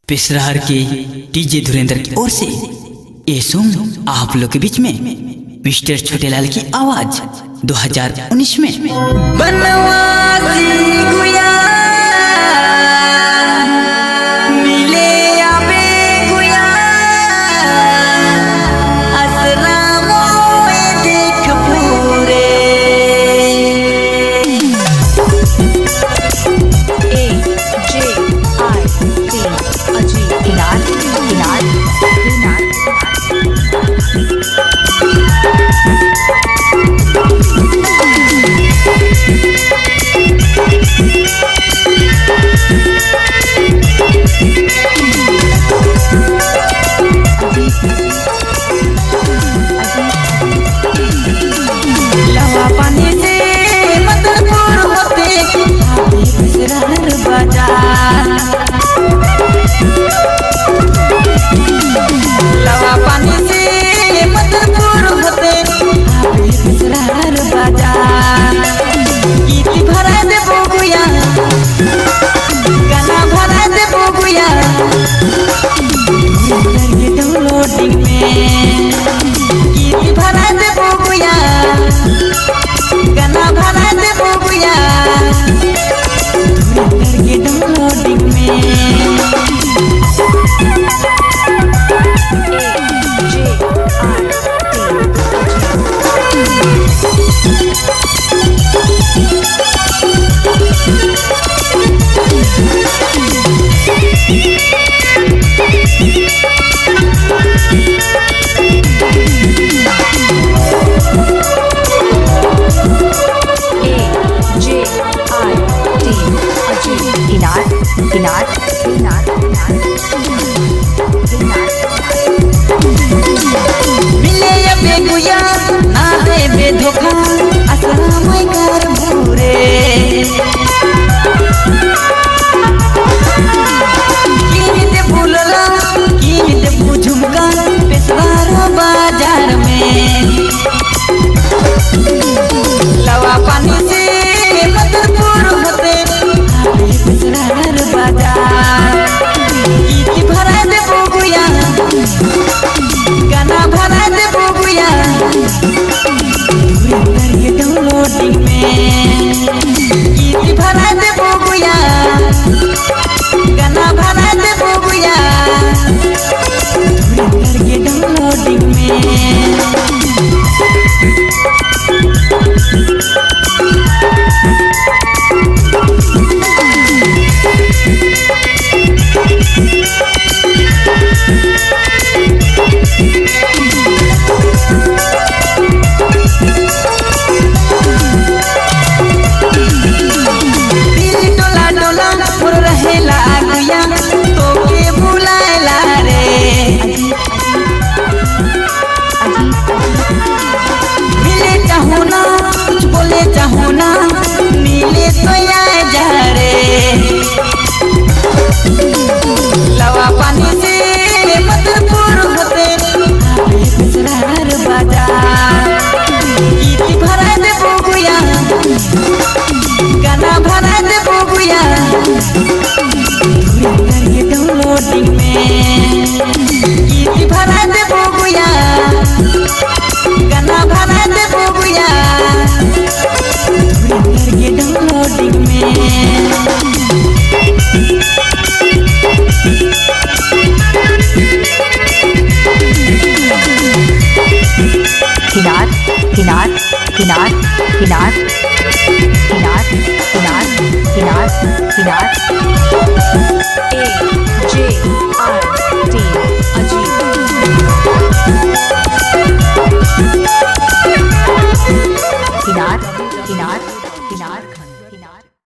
पिसरार के डीजे धुरेंद्र की ओर से ये सॉन्ग आप लोग के बीच में मिस्टर छोटेलाल की आवाज 2019 में बनवासी गुया मिले आबे गुया असरामो में देख पूरे लवा पानी से मदनपुर होते पिसरार बाजार लवा पानी से मदनपुर होते पिसरार बाजार गीत भरा दे बोगुया गाना भरा दे बोगुया ये डाउनलोडिंग में गीत भरा दे बोगुया गाना भरा दे बोगुया ये डाउनलोडिंग में मिले बेगुया ना दे बेधोखा असलाम कर भूरे कीमत भूलला कीमत बुझुमका पिसरार बाजार में लवा पानी से मदनपुर होते पिसरार बाजार गीत भरा दे बोगुया गाना भरा दे बोगुया ये डाउनलोडिंग में गीत भरा दे बोगुया गाना भरा दे बोगुया ये डाउनलोडिंग में लवा पानी से मदनपुर होते पिसरार बाजार गीत भरा दे बोगुया गाना भरा दे बोगुया ये डाउनलोडिंग में गीत भरा दे बोगुया गाना भरा दे बोगुया ये डाउनलोडिंग में किनार